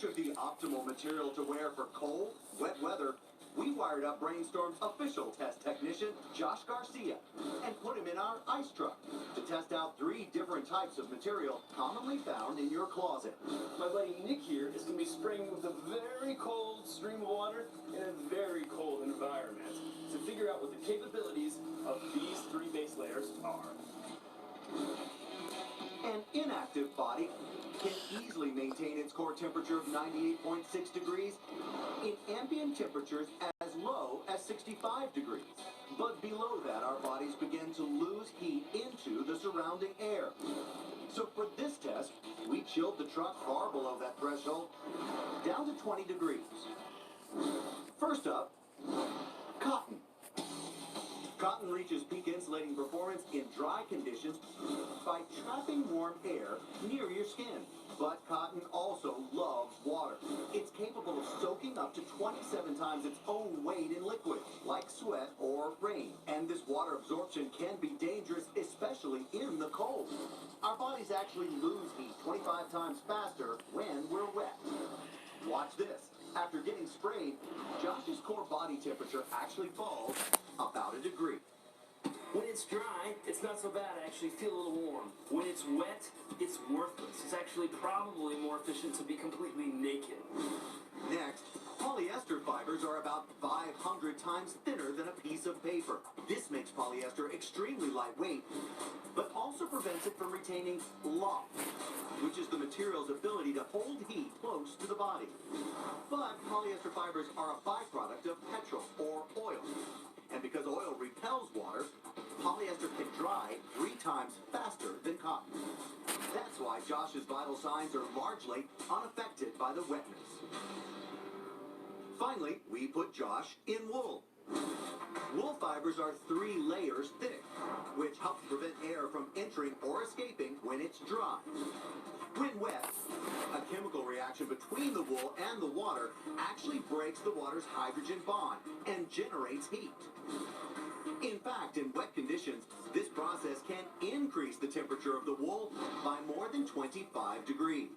search of the optimal material to wear for cold, wet weather, we wired up Brainstorm's official test technician, Josh Garcia, and put him in our ice truck to test out 3 different types of material commonly found in your closet. My buddy Nick here is going to be spraying with a very cold stream of water in a very cold environment to figure out what the capabilities of these 3 base layers are. An inactive body can easily maintain its core temperature of 98.6 degrees in ambient temperatures as low as 65 degrees. But below that, our bodies begin to lose heat into the surrounding air. So for this test, we chilled the truck far below that threshold, down to 20 degrees. First up, cotton. Cotton reaches peak insulating performance in dry conditions by trapping warm air near your skin. But cotton also loves water. It's capable of soaking up to 27 times its own weight in liquid, like sweat or rain. And this water absorption can be dangerous, especially in the cold. Our bodies actually lose heat 25 times faster when we're wet. Watch this. After getting sprayed, Josh's core body temperature actually falls about a degree. When it's dry, it's not so bad. I actually feel a little warm. When it's wet, it's worthless. It's actually probably more efficient to be completely naked. Next, polyester fibers are about 500 times thinner than a piece of paper. This makes polyester extremely lightweight, but also prevents it from retaining loft, which is the material's ability to hold heat close to the body. But polyester fibers are a byproduct of petrol or oil. And because oil repels water, polyester can dry 3 times faster than cotton. That's why Josh's vital signs are largely unaffected by the wetness. Finally, we put Josh in wool. Wool fibers are 3 layers thick, which helps prevent air from entering or escaping when it's dry. When wet, a chemical reaction between the wool and the water actually breaks the water's hydrogen bond and generates heat. In fact, in wet conditions, this process can increase the temperature of the wool by more than 25 degrees.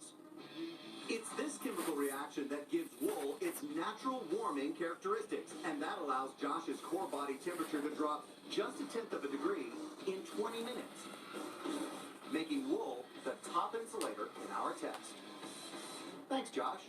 It's this chemical reaction that gives wool its natural warming characteristics, and that allows Josh's core body temperature to drop just 1/10 of a degree in 20 minutes, making wool the top insulator in our test. Thanks, Josh.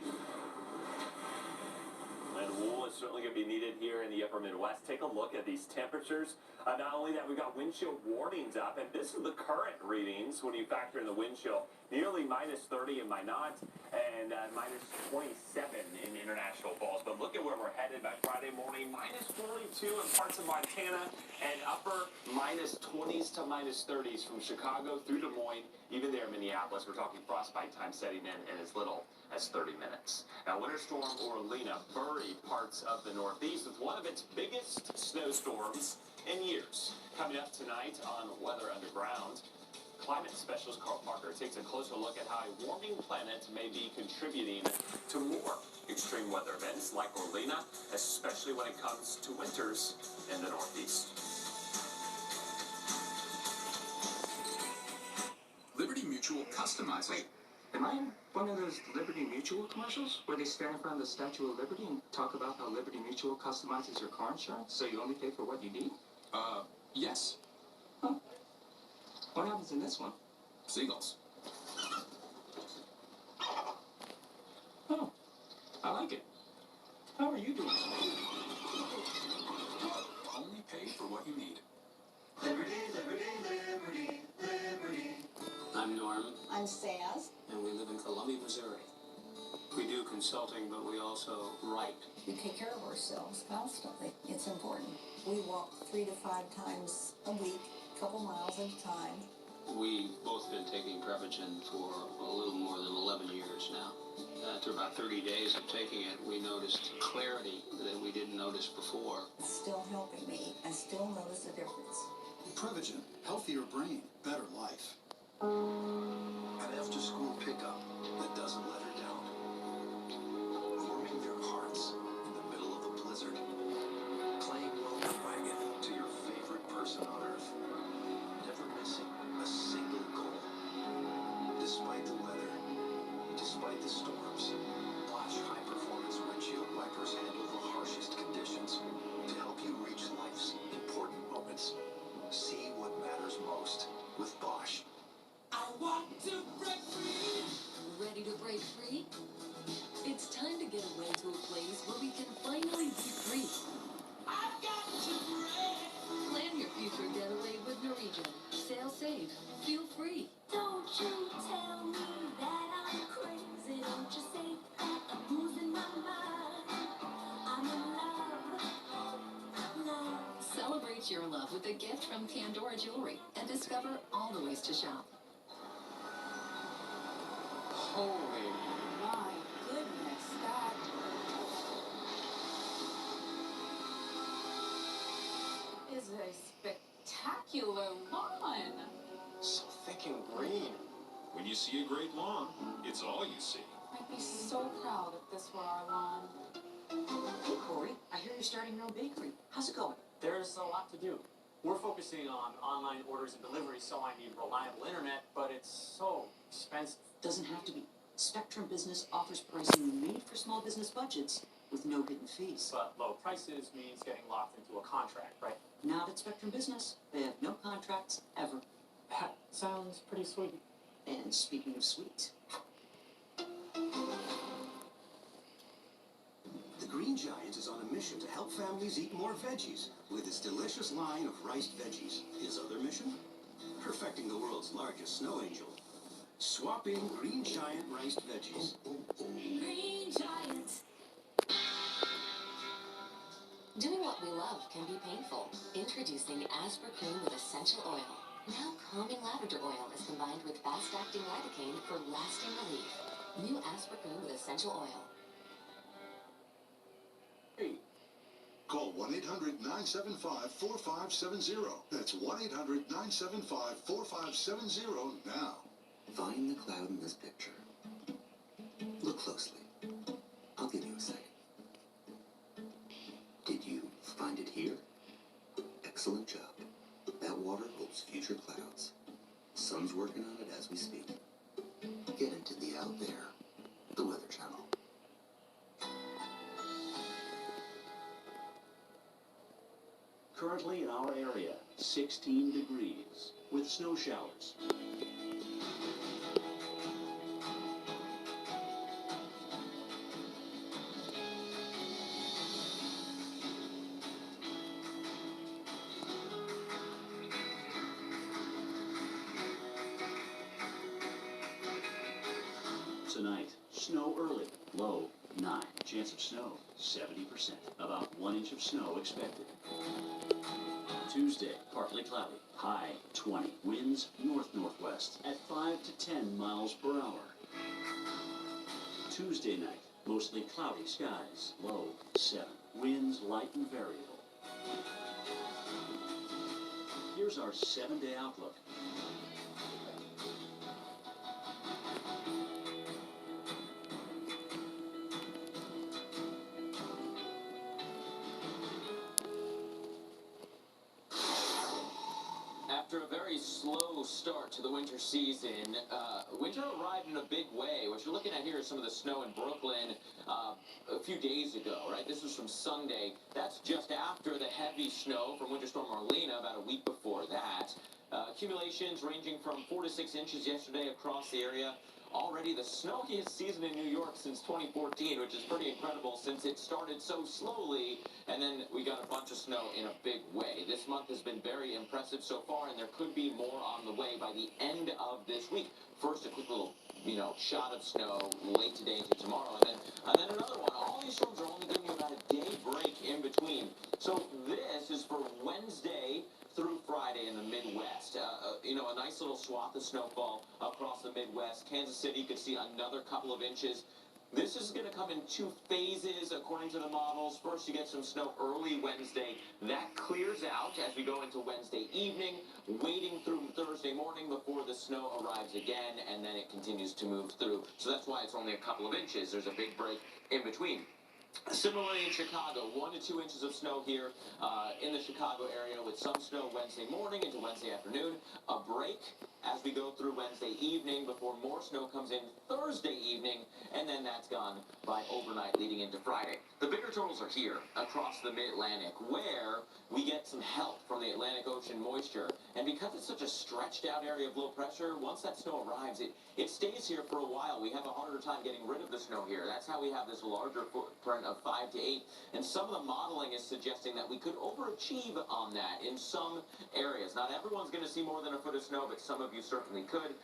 And wool is certainly going to be needed here in the upper Midwest. Take a look at these temperatures. Not only that, we've got wind chill warnings up, and this is the current readings when you factor in the wind chill. Nearly minus 30 in Minot and minus 27 in International Falls. But look at where we're headed by Friday morning. Minus 42 in parts of Montana and upper minus 20s to minus 30s from Chicago through Des Moines. Even there in Minneapolis, we're talking frostbite time setting in as little as 30 minutes. Now, Winter Storm Orlena buried parts of the Northeast with one of its biggest snowstorms in years. Coming up tonight on Weather Underground, climate specialist Carl Parker takes a closer look at how a warming planet may be contributing to more extreme weather events like Orlena, especially when it comes to winters in the Northeast. Liberty Mutual customizes. Wait, am I in one of those Liberty Mutual commercials where they stand in front of the Statue of Liberty and talk about how Liberty Mutual customizes your car insurance so you only pay for what you need? Yes. Huh. What happens in this one? Seagulls. Oh, I like it. How are you doing? Only pay for what you need. Liberty, liberty, liberty, liberty. I'm Norm, I'm Saz. and we live in Columbia, Missouri. We do consulting, but we also write. We take care of ourselves constantly. It's important. We walk 3 to 5 times a week, a couple miles at a time. We've both been taking Prevagen for a little more than 11 years now. After about 30 days of taking it, we noticed clarity that we didn't notice before. It's still helping me. I still notice a difference. Prevagen, healthier brain, better life. An after-school pickup that doesn't let her down. Warming their hearts in the middle of the blizzard. Playing welcome wagon to your favorite person on earth. Never missing a single goal. Despite the weather, despite the storms, free. It's time to get away to a place where we can finally be free. I've got to break. Plan your future getaway with Norwegian. Sail safe. Feel free. Don't you tell me that I'm crazy. Don't you say that I'm losing my mind. I'm in love. Celebrate your love with a gift from Pandora Jewelry and discover all the ways to shop. Holy. My goodness, that is a spectacular lawn. So thick and green. When you see a great lawn, it's all you see. I'd be so proud if this were our lawn. Hey Corey, I hear you're starting your own bakery. How's it going? There's a lot to do. We're focusing on online orders and deliveries, so I need reliable internet, but it's so expensive. Doesn't have to be. Spectrum Business offers pricing made for small business budgets with no hidden fees. But low prices means getting locked into a contract, right? Not at Spectrum Business. They have no contracts ever. That sounds pretty sweet. And speaking of sweet, The Green Giant is on a mission to help families eat more veggies with its delicious line of riced veggies. His other mission? Perfecting the world's largest snow angel. Swap in Green Giant riced veggies. Green Giant. Doing what we love can be painful. Introducing Asper Cream with essential oil. Now calming lavender oil is combined with fast-acting lidocaine for lasting relief. New Asper Cream with essential oil. Call 1-800-975-4570. That's 1-800-975-4570 now. Find the cloud in this picture. Look closely. I'll give you a second. Did you find it here? Excellent job. That water holds future clouds. Sun's working on it as we speak. Get into the out there, the Weather Channel. Currently in our area, 16 degrees with snow showers. Tonight, snow early, low 9. Chance of snow 70%. About 1 inch of snow expected. Tuesday, partly cloudy, high 20. Winds north-northwest at 5 to 10 miles per hour. Tuesday night, mostly cloudy skies, low 7. Winds light and variable. Here's our 7-day outlook. After a very slow start to the winter season, winter arrived in a big way. What you're looking at here is some of the snow in Brooklyn a few days ago, right? This was from Sunday. That's just after the heavy snow from Winter Storm Marlena about a week before that. Accumulations ranging from 4 to 6 inches yesterday across the area. Already the snowiest season in New York since 2014, which is pretty incredible since it started so slowly, and then we got a bunch of snow in a big way. This month has been very impressive so far, and there could be more on the way by the end of this week. First, a quick little, shot of snow late today into tomorrow, and then another one. All these storms are only giving you about a day break in between. So this is for Wednesday through Friday in the Midwest. A nice little swath of snowfall across the Midwest. Kansas City could see another couple of inches. This is going to come in 2 phases according to the models. First, you get some snow early Wednesday. That clears out as we go into Wednesday evening, waiting through Thursday morning before the snow arrives again, and then it continues to move through. So that's why it's only a couple of inches. There's a big break in between. Similarly in Chicago, 1 to 2 inches of snow here in the Chicago area with some snow Wednesday morning into Wednesday afternoon. A break as we go through Wednesday evening before more snow comes in Thursday evening, and then that's gone by overnight leading into Friday. The bigger totals are here across the Mid-Atlantic where we get some help from the Atlantic Ocean moisture And because it's such a stretched out area of low pressure, once that snow arrives, it stays here for a while. We have a harder time getting rid of the snow here. That's how we have this larger footprint of 5 to 8. And some of the modeling is suggesting that we could overachieve on that in some areas. Not everyone's going to see more than a foot of snow, but some of you certainly could.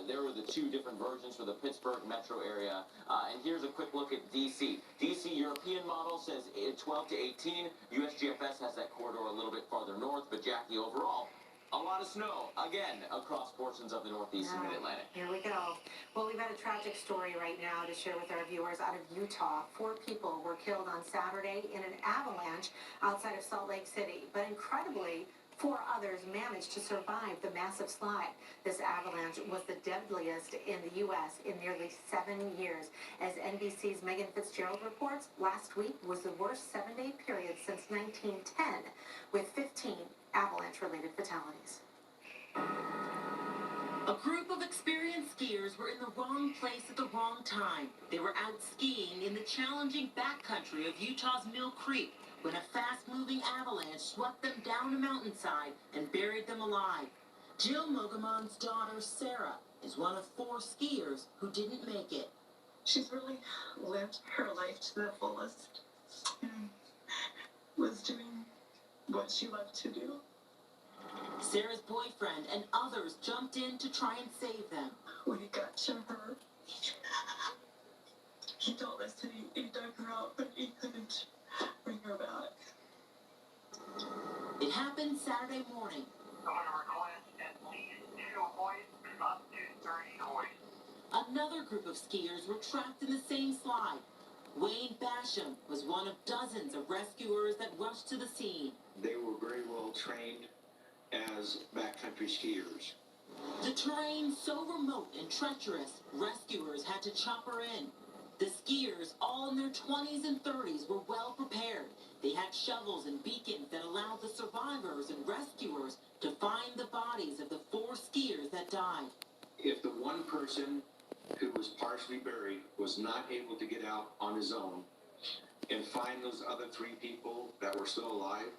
There were the 2 different versions for the Pittsburgh metro area. And here's a quick look at D.C. D.C. European model says 12 to 18. USGFS has that corridor a little bit farther north, but Jackie, overall, a lot of snow, again, across portions of the Northeast and Mid-Atlantic. Here we go. Well, we've got a tragic story right now to share with our viewers out of Utah. 4 people were killed on Saturday in an avalanche outside of Salt Lake City. But incredibly, 4 others managed to survive the massive slide. This avalanche was the deadliest in the U.S. in nearly 7 years. As NBC's Megan Fitzgerald reports, last week was the worst 7-day period since 1910, with 15 avalanche-related fatalities. A group of experienced skiers were in the wrong place at the wrong time. They were out skiing in the challenging backcountry of Utah's Mill Creek when a fast-moving avalanche swept them down a mountainside and buried them alive. Jill Mogamon's daughter, Sarah, is one of 4 skiers who didn't make it. She's really lived her life to the fullest and was doing what she loved to do. Sarah's boyfriend and others jumped in to try and save them. When he got to her, he told us that he dug her out, but he couldn't bring her back. It happened Saturday morning. Another group of skiers were trapped in the same slide. Wayne Basham was one of dozens of rescuers that rushed to the scene. They were very well trained as backcountry skiers. The terrain so remote and treacherous, rescuers had to chopper in. The skiers, all in their 20s and 30s, were well prepared. They had shovels and beacons that allowed the survivors and rescuers to find the bodies of the 4 skiers that died. If the one person who was partially buried was not able to get out on his own and find those other 3 people that were still alive,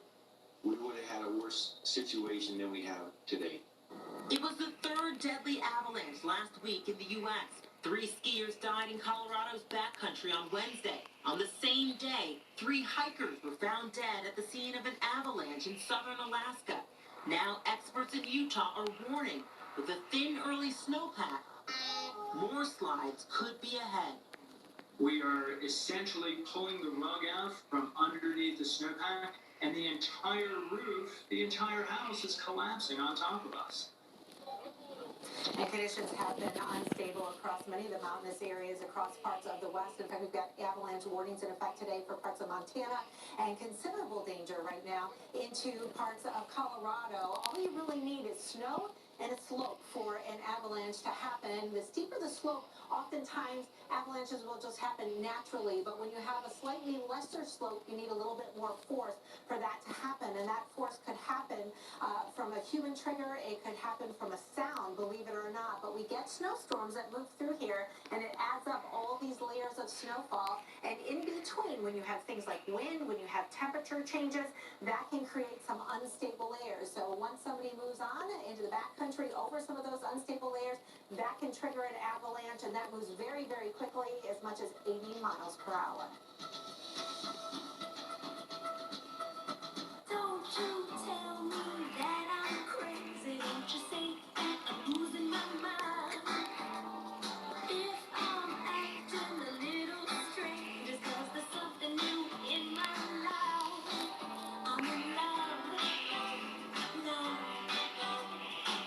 we would have had a worse situation than we have today. It was the 3rd deadly avalanche last week in the U.S. 3 skiers died in Colorado's backcountry on Wednesday. On the same day, 3 hikers were found dead at the scene of an avalanche in southern Alaska. Now experts in Utah are warning, with a thin early snowpack, more slides could be ahead. We are essentially pulling the rug out from underneath the snowpack, and the entire roof, the entire house is collapsing on top of us. And conditions have been unstable across many of the mountainous areas across parts of the West. In fact, we've got avalanche warnings in effect today for parts of Montana and considerable danger right now into parts of Colorado. All you really need is snow and a slope for an avalanche to happen. The steeper the slope, oftentimes avalanches will just happen naturally, but when you have a slightly lesser slope, you need a little bit more force for that to happen, and that force could happen from a human trigger, it could happen from a sound, believe it or not, but we get snowstorms that move through here, and it adds up all these layers of snowfall, and in between, when you have things like wind, when you have temperature changes, that can create some unstable layers. So once somebody moves on into the backcountry over some of those unstable layers, that can trigger an avalanche, and that moves very, very quickly, as much as 80 miles per hour. Don't you tell me that I'm crazy. Don't you say that I'm losing my mind. If I'm acting a little strange, it's 'cause there's something new in my life. I'm in love, love.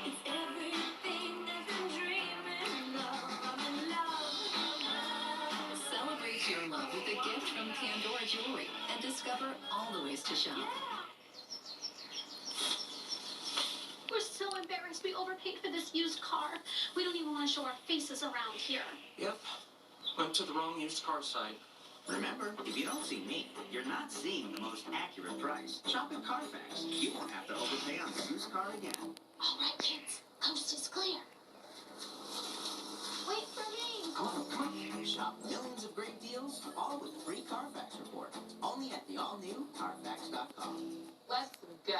It's everything I've been dreaming of. I'm in love. Celebrate your love with a gift from Pandora Jewelry and discover all the ways to shop. We're so embarrassed. We overpaid for this used car. We don't even want to show our faces around here. Yep. Went to the wrong used car site. Remember, if you don't see me, you're not seeing the most accurate price. Shop at Carfax. You won't have to overpay on the used car again. All right, kids. Coast is clear. Wait for me. Come on. Shop millions of great deals, all with free Carfax report. Only at the all-new Carfax.com. Let's go.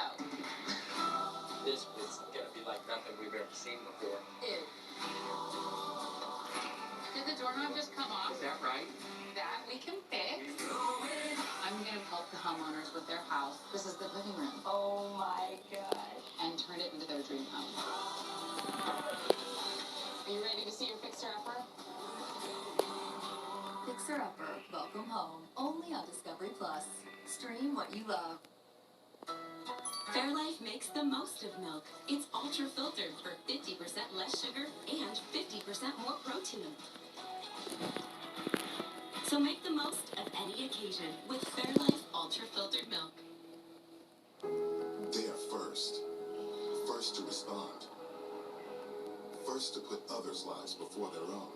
This is gonna be like nothing we've ever seen before. Ew. Did the doorknob just come off? Is that right? That we can fix. I'm gonna help the homeowners with their house. This is the living room. Oh my god. And turn it into their dream home. Are you ready to see your fixer-upper? Fixer Upper, welcome home. Only on Discovery Plus. Stream what you love. Fairlife makes the most of milk. It's ultra-filtered for 50% less sugar and 50% more protein. So make the most of any occasion with Fairlife ultra-filtered milk. They are first. First to respond. First to put others' lives before their own.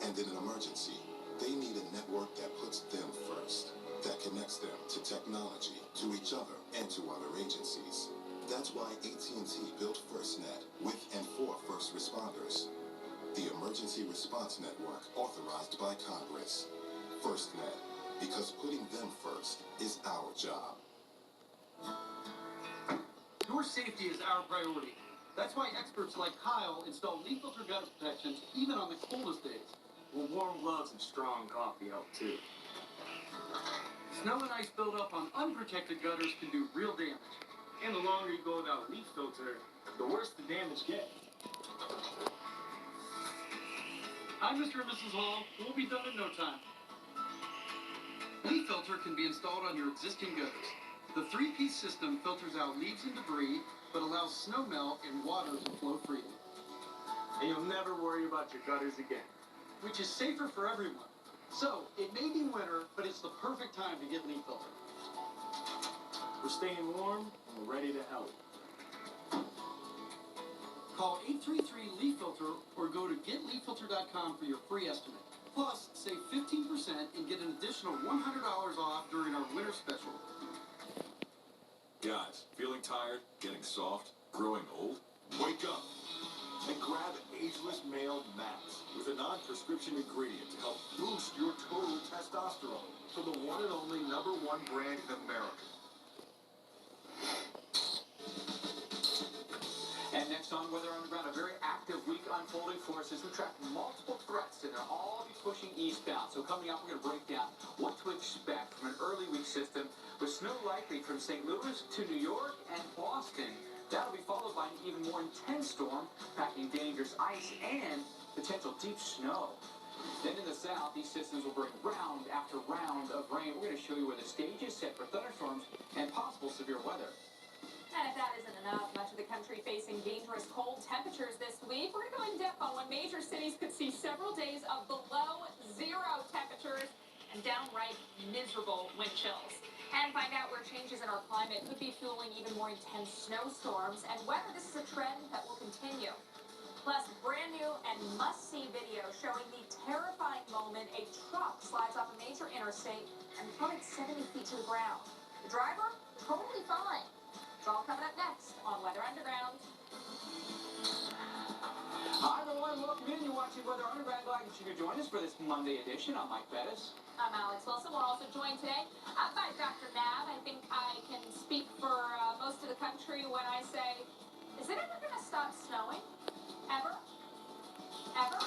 And in an emergency, they need a network that puts them first. That connects them to technology, to each other, and to other agencies. That's why AT&T built FirstNet with and for first responders. The Emergency Response Network authorized by Congress. FirstNet, because putting them first is our job. Your safety is our priority. That's why experts like Kyle install leaf filter gutter protections even on the coldest days. Well, warm gloves and strong coffee help too. Snow and ice buildup on unprotected gutters can do real damage. And the longer you go without leaf filter, the worse the damage gets. I'm Mr. and Mrs. Hall. We'll be done in no time. Leaf filter can be installed on your existing gutters. The three-piece system filters out leaves and debris, but allows snow melt and water to flow freely. And you'll never worry about your gutters again. Which is safer for everyone. So, it may be winter, but it's the perfect time to get leaf filter. We're staying warm and we're ready to help. Call 833-LEAF-FILTER or go to getleaffilter.com for your free estimate. Plus, save 15% and get an additional $100 off during our winter special. Guys, feeling tired, getting soft, growing old? Wake up and grab Ageless Male Max with a non-prescription ingredient to help boost your total testosterone from the one and only #1 brand in America. And next on Weather Underground, a very active week unfolding for us as we track multiple threats, and they'll all be pushing eastbound. So coming up, we're going to break down what to expect from an early week system with snow likely from St. Louis to New York and Boston. That'll be followed by an even more intense storm, packing dangerous ice and potential deep snow. Then in the south, these systems will bring round after round of rain. We're going to show you where the stage is set for thunderstorms and possible severe weather. And if that isn't enough, much of the country facing dangerous cold temperatures this week. We're going to go in depth on when major cities could see several days of below zero temperatures and downright miserable wind chills. And find out where changes in our climate could be fueling even more intense snowstorms and whether this is a trend that will continue. Plus, brand new and must-see video showing the terrifying moment a truck slides off a major interstate and plummets 70 feet to the ground. The driver, totally fine. It's all coming up next on Weather Underground. Hi everyone, welcome in. You're watching Weather Underground. Glad you could join us for this Monday edition. I'm Mike Bettis. I'm Alex Wilson. We're also joined today by Dr. Nab. I think I can speak for most of the country when I say, is it ever going to stop snowing? Ever? Ever?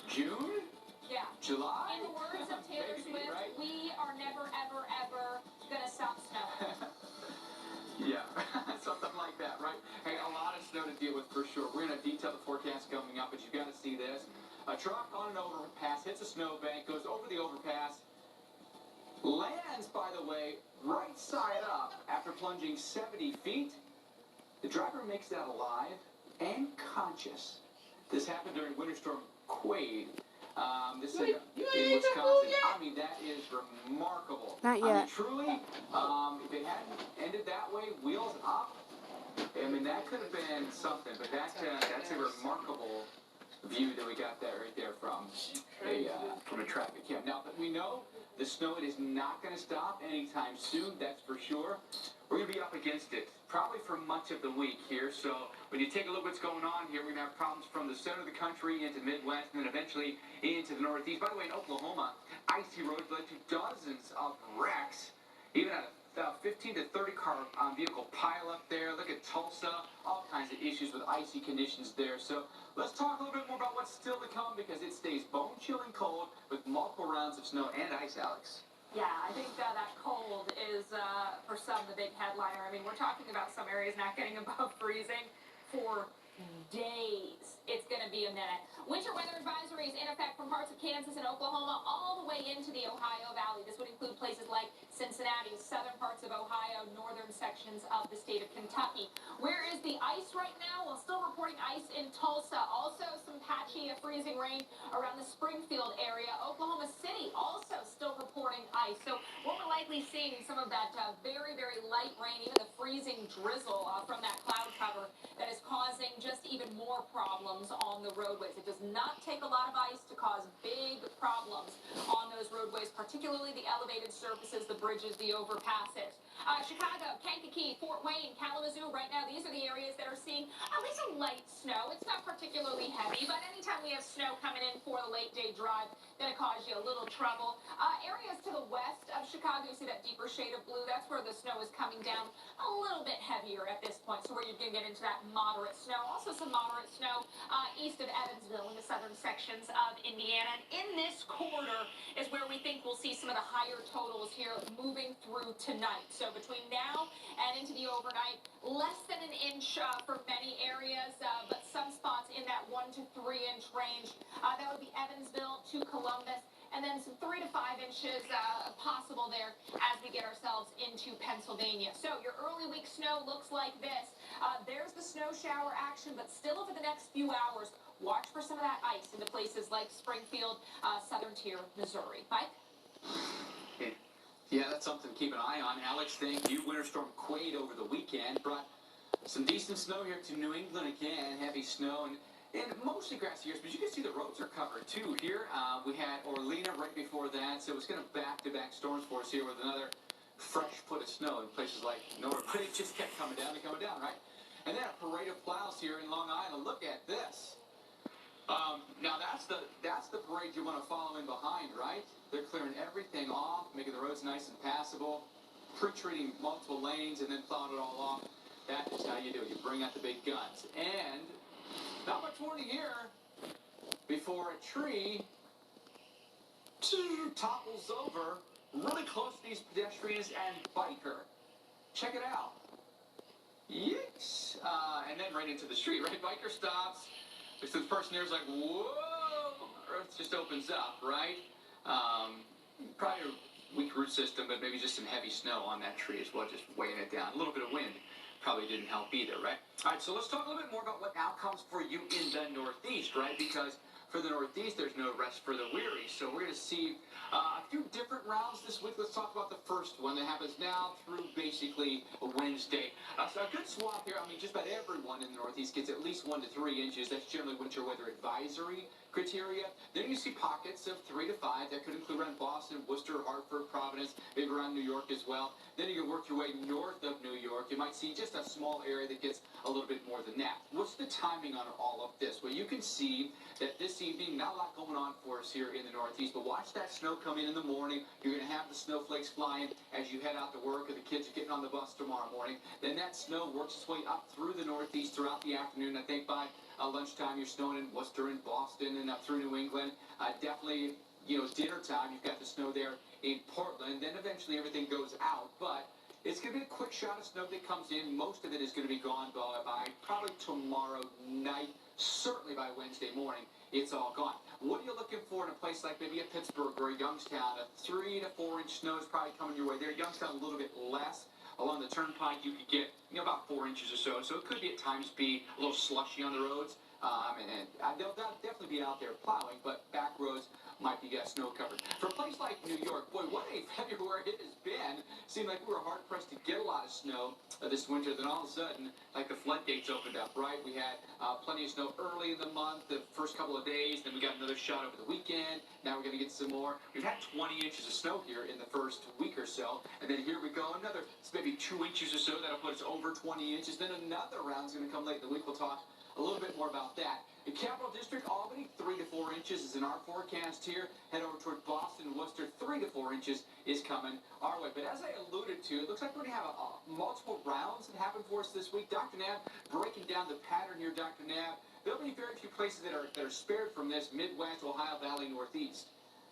June? Yeah. July? In the words of Taylor Maybe, Swift, right? we are never, ever, ever going to stop snowing. Yeah, something like that, right? Hey, a lot of snow to deal with for sure. We're going to detail the forecast coming up, but you've got to see this. A truck on an overpass hits a snowbank, goes over the overpass, lands, by the way, right side up after plunging 70 feet. The driver makes it out alive and conscious. This happened during Winter Storm Quade. This is in Wisconsin. I mean, that is remarkable. Not I mean, yet. truly, if it hadn't ended that way, wheels up, I mean, that could have been something, but that's a remarkable view that we got that right there from a traffic cam. Now, but we know the snow, it is not going to stop anytime soon, that's for sure. We're going to be up against it probably for much of the week here. So when you take a look at what's going on here, we're going to have problems from the center of the country into the Midwest and then eventually into the Northeast. By the way, in Oklahoma, icy roads led to dozens of wrecks, even at 15 to 30 car vehicle pile up there. Look at Tulsa, all kinds of issues with icy conditions there. So let's talk a little bit more about what's still to come because it stays bone-chilling cold with multiple rounds of snow and ice, Alex. Yeah, I think that cold is, for some, the big headliner. I mean, we're talking about some areas not getting above freezing for days. It's going to be a minute. Winter weather advisory is in effect from parts of Kansas and Oklahoma all the way into the Ohio Valley. This would include places like Cincinnati, southern parts of Ohio, northern sections of the state of Kentucky. Where is the ice right now? Well, still reporting ice in Tulsa. Also some patchy freezing rain around the Springfield area. Oklahoma City also still reporting ice. So what we're likely seeing some of that very, very light rain, even the freezing drizzle from that cloud cover that is causing just even more problems on the roadways. It does not take a lot of ice to cause big problems on those roadways, particularly the elevated surfaces, the bridges, the overpasses. Chicago, Kankakee, Fort Wayne, Kalamazoo, right now, these are the areas that are seeing at least some light snow. It's not particularly heavy, but anytime we have snow coming in for the late day drive, going to cause you a little trouble. Areas to the west of Chicago, you see that deeper shade of blue, that's where the snow is coming down a little bit heavier at this point, so where you're going to get into that moderate snow. Also some moderate snow east of Evansville in the southern sections of Indiana. And in this corridor is where we think we'll see some of the higher totals here moving through tonight. So between now and into the overnight, less than an inch for many areas, but some spots in that 1 to 3 inch range. That would be Evansville to Columbus, and then some 3 to 5 inches possible there as we get ourselves into Pennsylvania. So your early week snow looks like this. There's the snow shower action, but still over the next few hours, watch for some of that ice into places like Springfield, southern tier, Missouri. Mike? Yeah, that's something to keep an eye on. Alex, thank you. Winter Storm Quade over the weekend brought some decent snow here to New England again. Heavy snow and mostly grassy areas, but you can see the roads are covered too here. We had Orlena right before that, so it's going to back-to-back storms for us here with another fresh foot of snow in places like nowhere. But it just kept coming down and coming down, right? And then a parade of plows here in Long Island. Look at this. Now that's the parade you want to follow in behind, right? They're clearing everything off, making the roads nice and passable, pre-treating multiple lanes, and then plowing it all off. That is how you do it. You bring out the big guns. And not much warning here before a tree topples over really close to these pedestrians and biker. Check it out. Yikes. And then right into the street, right? Biker stops. So the person there's like, whoa, earth just opens up, right? Probably a weak root system, but maybe just some heavy snow on that tree as well, just weighing it down. A little bit of wind probably didn't help either, right? All right, so let's talk a little bit more about what outcomes for you in the Northeast, right? Because for the Northeast, there's no rest for the weary. So we're going to see a few different rounds this week. Let's talk about the first one that happens now through basically Wednesday. So a good swap here. I mean, just about everyone in the Northeast gets at least 1 to 3 inches. That's generally winter weather advisory criteria. Then you see pockets of 3 to 5. That could include around Boston, Worcester, Hartford, Providence, maybe around New York as well. Then you can work your way north of New York. You might see just a small area that gets a little bit more than that. What's the timing on all of this? Well, you can see that this evening, not a lot going on for us here in the Northeast, but watch that snow come in the morning. You're going to have the snowflakes flying as you head out to work or the kids are getting on the bus tomorrow morning. Then that snow works its way up through the Northeast throughout the afternoon. I think by lunchtime, you're snowing in Worcester and Boston and up through New England. Definitely, dinner time, you've got the snow there in Portland. Then eventually everything goes out, but it's going to be a quick shot of snow that comes in. Most of it is going to be gone by probably tomorrow night, certainly by Wednesday morning. It's all gone. What are you looking for in a place like maybe a Pittsburgh or a Youngstown? A 3 to 4 inch snow is probably coming your way there. Youngstown a little bit less. Along the turnpike, you could get about 4 inches or so. So it could be at times be a little slushy on the roads. And they'll definitely be out there plowing, but back roads might be snow covered. For a place like New York, boy, what a February it has been. Seemed like we were hard pressed to get a lot of snow this winter. Then all of a sudden, like the floodgates opened up, right? We had plenty of snow early in the month, the first couple of days. Then we got another shot over the weekend. Now we're going to get some more. We've had 20 inches of snow here in the first week or so. And then here we go, another maybe 2 inches or so. That'll put us over 20 inches. Then another round's going to come late in the week. We'll talk a little bit more about that. In Capital District, Albany, 3 to 4 inches is in our forecast here. Head over toward Boston and Worcester, 3 to 4 inches is coming our way. But as I alluded to, it looks like we're going to have multiple rounds that happen for us this week. Dr. Knapp breaking down the pattern here, Dr. Knapp. There'll be very few places that are spared from this, Midwest, Ohio Valley, Northeast.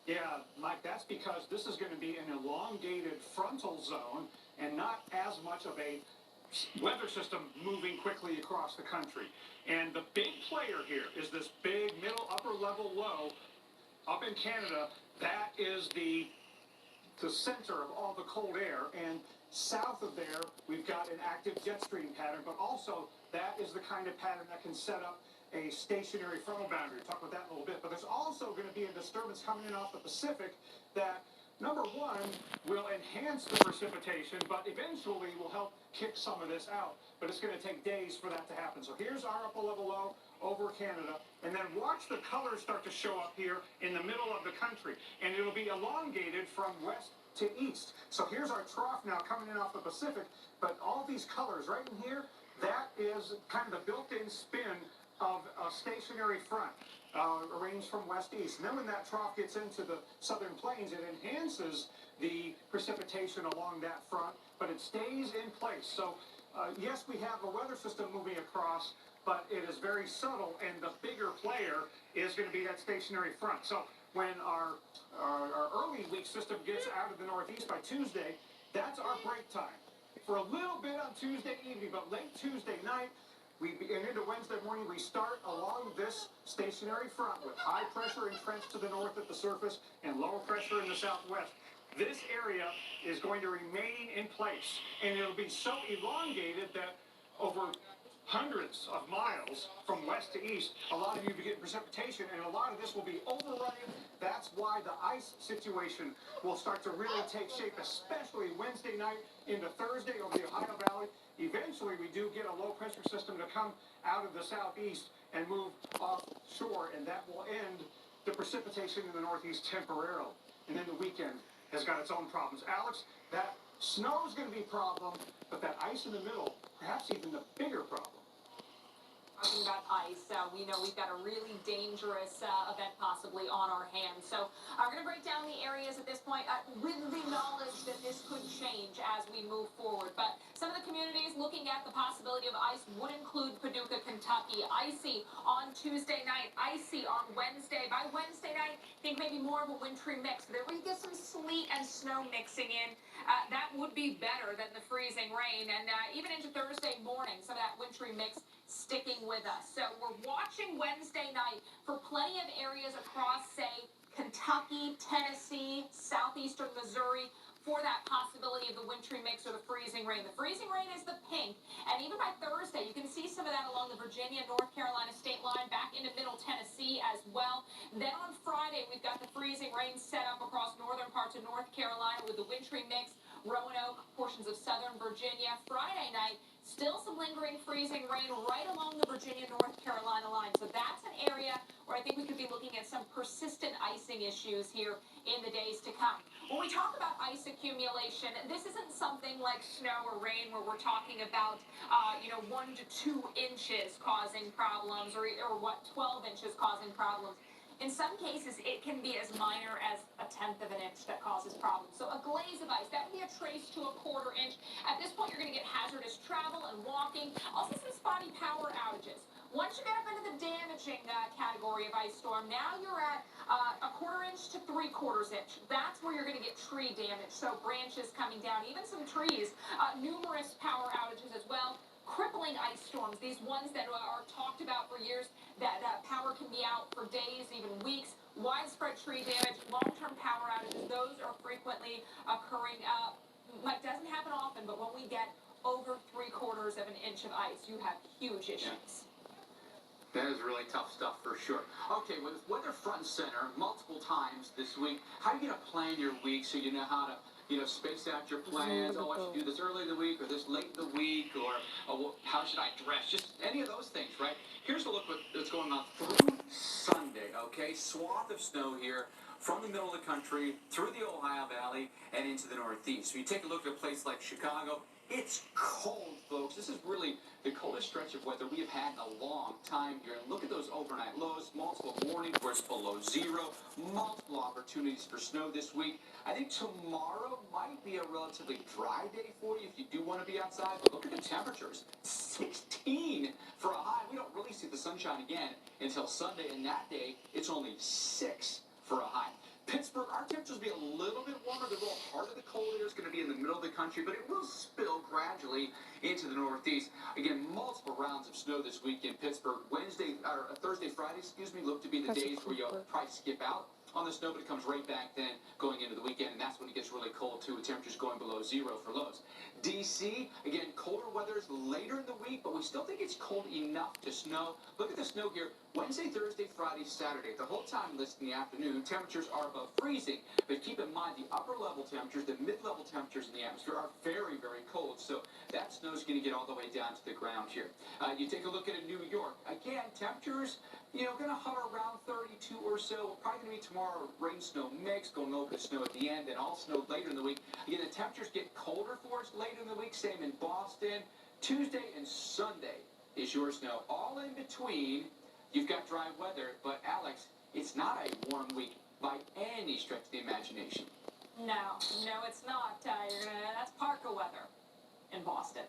Yeah, Mike, that's because this is going to be an elongated frontal zone and not as much of a weather system moving quickly across the country. And the big player here is this big middle upper level low up in Canada. That is the center of all the cold air. And south of there, we've got an active jet stream pattern, but also that is the kind of pattern that can set up a stationary frontal boundary. We'll talk about that in a little bit. But there's also going to be a disturbance coming in off the Pacific that, number one, will enhance the precipitation, but eventually will help kick some of this out. But it's going to take days for that to happen. So here's our upper level low over Canada. And then watch the colors start to show up here in the middle of the country. And it'll be elongated from west to east. So here's our trough now coming in off the Pacific. But all these colors right in here, that is kind of the built-in spin of a stationary front arranged from west to east. And then when that trough gets into the southern plains, it enhances the precipitation along that front, but it stays in place. So yes, we have a weather system moving across, but it is very subtle, and the bigger player is going to be that stationary front. So when our early week system gets out of the northeast by Tuesday, that's our break time. For a little bit on Tuesday evening, but late Tuesday night, and into Wednesday morning, we start along this stationary front with high pressure entrenched to the north at the surface and lower pressure in the southwest. This area is going to remain in place, and it'll be so elongated that over hundreds of miles from west to east, a lot of you will be getting precipitation, and a lot of this will be overrunning. That's why the ice situation will start to really take shape, especially Wednesday night into Thursday over the Ohio Valley. Eventually, we do get a low-pressure system to come out of the southeast and move offshore, and that will end the precipitation in the northeast temporarily. And then the weekend has got its own problems. Alex, that snow is going to be a problem, but that ice in the middle, perhaps even the bigger problem. Talking about ice, we know we've got a really dangerous event possibly on our hands. So I'm going to break down the areas at this point with the knowledge that this could change as we move forward. But some of the communities looking at the possibility of ice would include Paducah, Kentucky. Icy on Tuesday night, icy on Wednesday. By Wednesday night, I think maybe more of a wintry mix. There we get some sleet and snow mixing in. That would be better than the freezing rain. And even into Thursday morning, some of that wintry mix sticking with us. So we're watching Wednesday night for plenty of areas across, say, Kentucky, Tennessee, southeastern Missouri, for that possibility of the wintry mix or the freezing rain. The freezing rain is the pink, and even by Thursday, you can see some of that along the Virginia, North Carolina state line, back into middle Tennessee as well. Then on Friday, we've got the freezing rain set up across northern parts of North Carolina with the wintry mix, Roanoke, portions of southern Virginia. Friday night, still some lingering freezing rain right along the Virginia-North Carolina line. So that's an area where I think we could be looking at some persistent icing issues here in the days to come. When we talk about ice accumulation, this isn't something like snow or rain where we're talking about, 1 to 2 inches causing problems or 12 inches causing problems. In some cases, it can be as minor as 1/10 of an inch that causes problems. So a glaze of ice, that would be a trace to a 1/4 inch. At this point, you're going to get hazardous travel and walking. Also some spotty power outages. Once you get up into the damaging category of ice storm, now you're at 1/4 inch to 3/4 inch. That's where you're going to get tree damage. So branches coming down, even some trees. Numerous power outages as well. Crippling ice storms, these ones that are talked about for years, that power can be out for days, even weeks. Widespread tree damage, long-term power outages, those are frequently occurring. It doesn't happen often, but when we get over 3/4 of an inch of ice, you have huge issues. That is really tough stuff for sure. Okay, with weather front and center multiple times this week, how are you going to plan your week so you know how to space out your plans? Oh, I should do this early in the week or this late in the week, or how should I dress? Just any of those things, right? Here's a look at what's going on through Sunday, okay? Swath of snow here from the middle of the country, through the Ohio Valley, and into the Northeast. So you take a look at a place like Chicago, It's cold, folks. This is really the coldest stretch of weather we have had in a long time here. And look at those overnight lows, multiple mornings where it's below zero, multiple opportunities for snow this week. I think tomorrow might be a relatively dry day for you if you do want to be outside. But look at the temperatures. 16 for a high. We don't really see the sunshine again until Sunday, and that day it's only 6 for a high. Pittsburgh, our temperatures will be a little bit warmer. The real heart of the cold air is going to be in the middle of the country, but it will spill gradually into the northeast. Again, multiple rounds of snow this week in Pittsburgh. Thursday, Friday, look to be the days where you'll probably skip out on the snow, but it comes right back then going into the weekend, and that's when it gets really cold too, with temperatures going below zero for lows. D.C., again, colder weather is later in the week, but we still think it's cold enough to snow. Look at the snow here. Wednesday, Thursday, Friday, Saturday. The whole time list in the afternoon, temperatures are above freezing. But keep in mind, the upper level temperatures, the mid-level temperatures in the atmosphere are very, very cold. So that snow's going to get all the way down to the ground here. You take a look at New York. Again, temperatures, going to hover around 32 or so. Probably going to be tomorrow, rain-snow mix, going over to snow at the end, and all snow later in the week. Again, the temperatures get colder for us later in the week. Same in Boston. Tuesday and Sunday is your snow. All in between, you've got dry weather, but Alex, it's not a warm week by any stretch of the imagination. No, it's not. That's parka weather in Boston.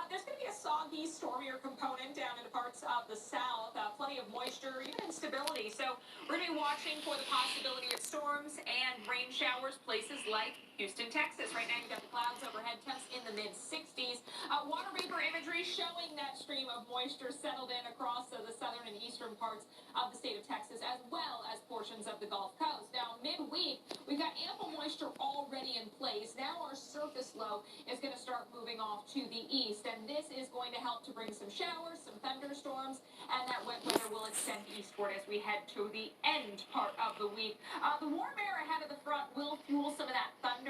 There's going to be a soggy, stormier component down into parts of the south. Plenty of moisture, even instability. So we're going to be watching for the possibility of storms and rain showers, places like Houston, Texas. Right now you've got the clouds overhead, temps in the mid-60s. Water vapor imagery showing that stream of moisture settled in across the southern and eastern parts of the state of Texas, as well as portions of the Gulf Coast. Now, midweek, we've got ample moisture already in place. Now our surface low is going to start moving off to the east, and this is going to help to bring some showers, some thunderstorms, and that wet weather will extend eastward as we head to the end part of the week. The warm air ahead of the front will fuel some of that thunder,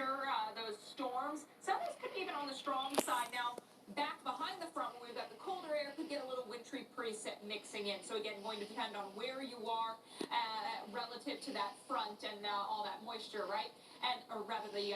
those storms. Some of these could be even on the strong side. Now, back behind the front, where we've got the colder air, could get a little wintry preset mixing in. So again, going to depend on where you are relative to that front and all that moisture, right? Or rather the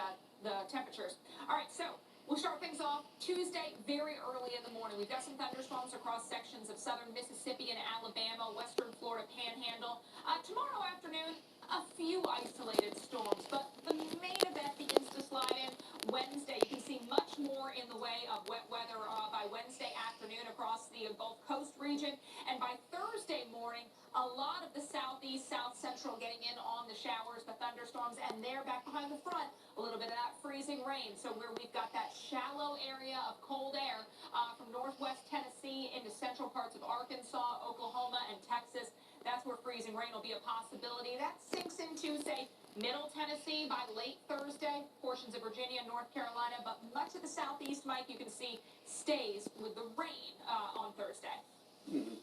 temperatures. All right, so we'll start things off Tuesday very early in the morning. We've got some thunderstorms across sections of southern Mississippi and Alabama, western Florida panhandle. Tomorrow afternoon, a few isolated storms, but the main event begins to slide in Wednesday. You can see much more in the way of wet weather by Wednesday afternoon across the Gulf Coast region, and by Thursday morning, a lot of the southeast, south central getting in on the showers, the thunderstorms, and they're back behind the front, a little bit of that freezing rain. So where we've got that shallow area of cold air from northwest Tennessee into central parts of Arkansas, Oklahoma, and Texas, that's where freezing rain will be a possibility. That sinks into, say, middle Tennessee by late Thursday, portions of Virginia, North Carolina, but much of the southeast, Mike, you can see, stays with the rain on Thursday. Mm-hmm.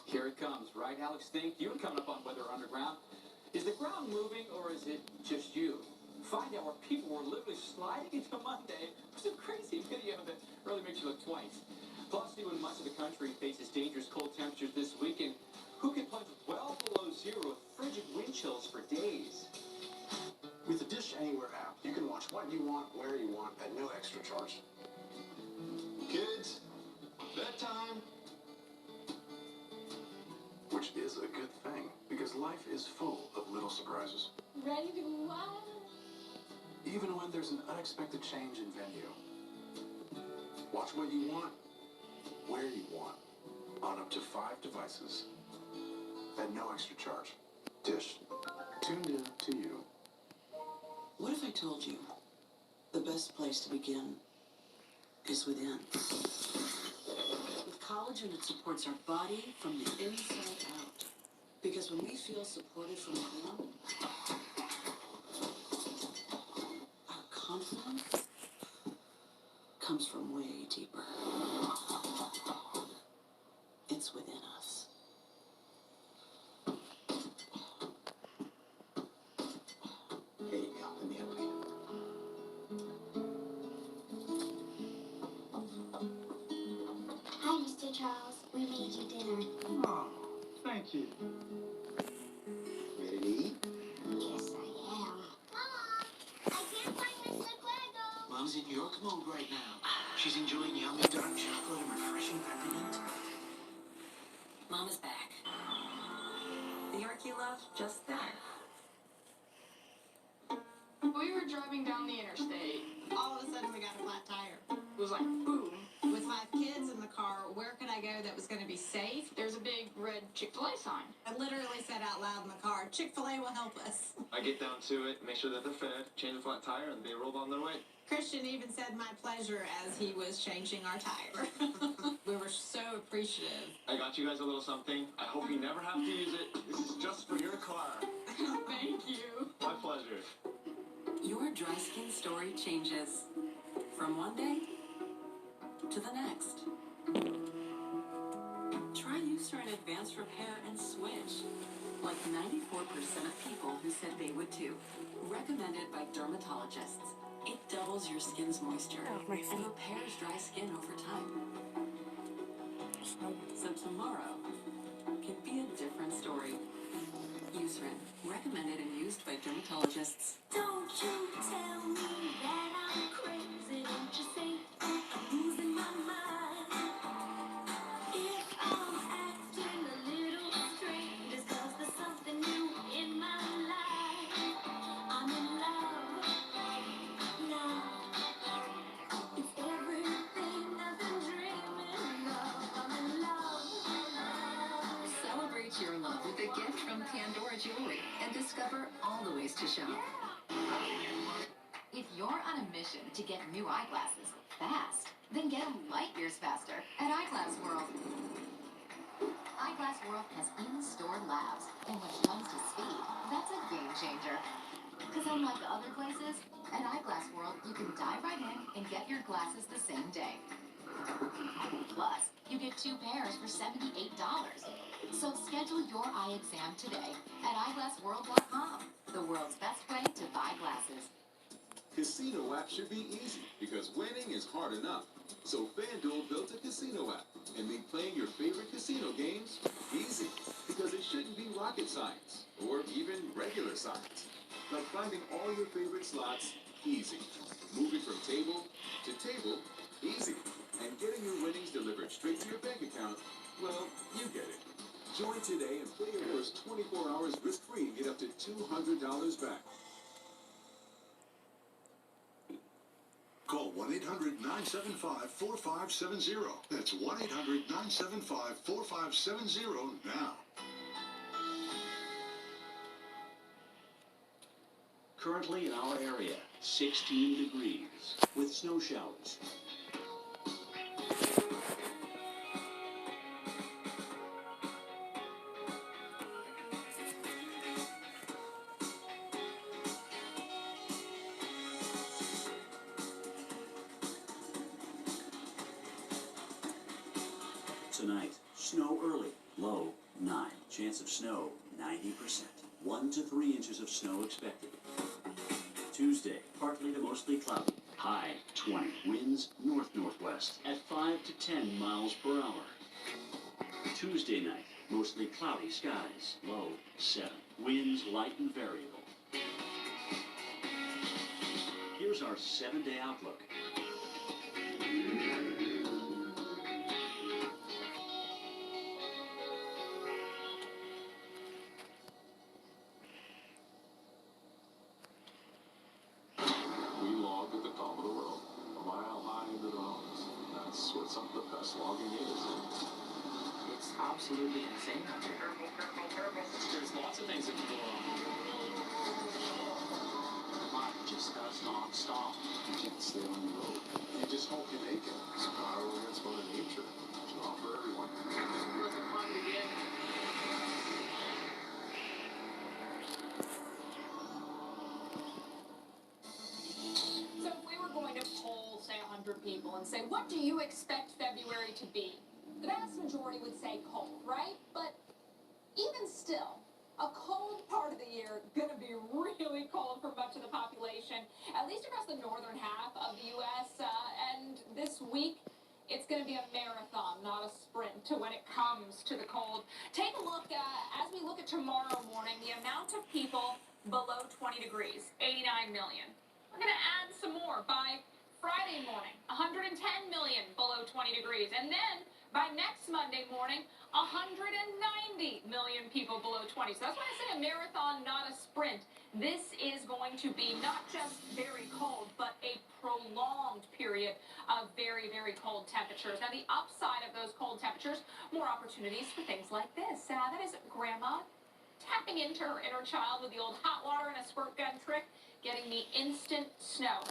Here it comes, right, Alex? Think you were coming up on Weather Underground. Is the ground moving, or is it just you? Find out where people were literally sliding into Monday. It was a crazy video that really makes you look twice. Plus, when much of the country faces dangerous cold temperatures this weekend, who can plunge well below zero with frigid wind chills for days? With the Dish Anywhere app, you can watch what you want, where you want, at no extra charge. Kids, bedtime. Which is a good thing, because life is full of little surprises. Ready to go out? Even when there's an unexpected change in venue. Watch what you want, where you want, on up to 5 devices, at no extra charge. Dish, tuned in to you. What if I told you the best place to begin is within? With collagen, it supports our body from the inside out. Because when we feel supported from within, our confidence comes from way deeper. It's within us. Here you go, in the elevator. Hi, Mr. Charles. We made you dinner. Oh, thank you. Ready to eat? Yes, I am. Mom, I can't find Mr. Quaggo. Mom's in York mode right now. she's enjoying yummy dark chocolate and refreshing peppermint. Mama's back. The arc you love, just there. We were driving down the interstate. All of a sudden, we got a flat tire. It was like, boom. With 5 kids in the car, where could I go that was going to be safe? There's a big red Chick-fil-A sign. I literally said out loud in the car, Chick-fil-A will help us. I get down to it, make sure that they're fed, change the flat tire, and they rolled on their way. Christian even said my pleasure as he was changing our tire. We were so appreciative. I got you guys a little something. I hope you never have to use it. This is just for your car. Thank you. My pleasure. Your dry skin story changes from one day to the next. Try Eucerin Advanced Repair and Switch. Like 94% of people who said they would too. Recommended by dermatologists. It doubles your skin's moisture and repairs dry skin over time. So tomorrow can be a different story. Eucerin, recommended and used by dermatologists. Don't you tell me that I'm crazy. Don't you say that I'm losing my mind. If I'm acting a little strange, it's 'cause there's something new in my life. I'm in love now. It's everything I've been dreaming of. I'm in love now. Celebrate your love with a gift from Pandora Jewelry and discover all the ways to shop. If you're on a mission to get new eyeglasses fast, then get them light years faster at Eyeglass World. Eyeglass World has in-store labs, and when it comes to speed, that's a game changer. Because unlike other places, at Eyeglass World, you can dive right in and get your glasses the same day. Plus, you get 2 pairs for $78. So schedule your eye exam today at eyeglassworld.com, the world's best way to buy glasses. Casino app should be easy because winning is hard enough. So FanDuel built a casino app and made playing your favorite casino games easy because it shouldn't be rocket science or even regular science. Like finding all your favorite slots easy, moving from table to table easy, and getting your winnings delivered straight to your bank account, well, you get it. Join today and play your first 24 hours risk-free and get up to $200 back. Call 1-800-975-4570. That's 1-800-975-4570 now. Currently in our area, 16 degrees with snow showers. Tonight, snow early, low 9. Chance of snow 90%. 1 to 3 inches of snow expected. Tuesday, partly to mostly cloudy, high 20. Winds north-northwest at 5 to 10 miles per hour. Tuesday night, mostly cloudy skies, low 7. Winds light and variable. Here's our 7-day outlook. We log at the top of the road, a mile high into the mountains. That's what some of the best logging is. It's absolutely insane out here. There's lots of things that can go wrong. Mine just does not stop. You can't stay on the road. You just hope you make it. It's power against Mother Nature. It's not for everyone. Wasn't fun to get. So if we were going to poll, say, 100 people and say, what do you expect February to be? The vast majority would say cold, right? But even still, a cold part of the year going to be really cold for much of the population, at least across the northern half of the U.S. And this week, it's going to be a marathon, not a sprint, when it comes to the cold. Take a look, as we look at tomorrow morning, the amount of people below 20 degrees, 89 million. We're going to add some more by Friday morning, 110 million below 20 degrees. And then by next Monday morning, 190 million people below 20. So that's why I say a marathon, not a sprint. This is going to be not just very cold, but a prolonged period of very, very cold temperatures. Now, the upside of those cold temperatures, more opportunities for things like this. That is Grandma tapping into her inner child with the old hot water and a squirt gun trick, getting the instant snow.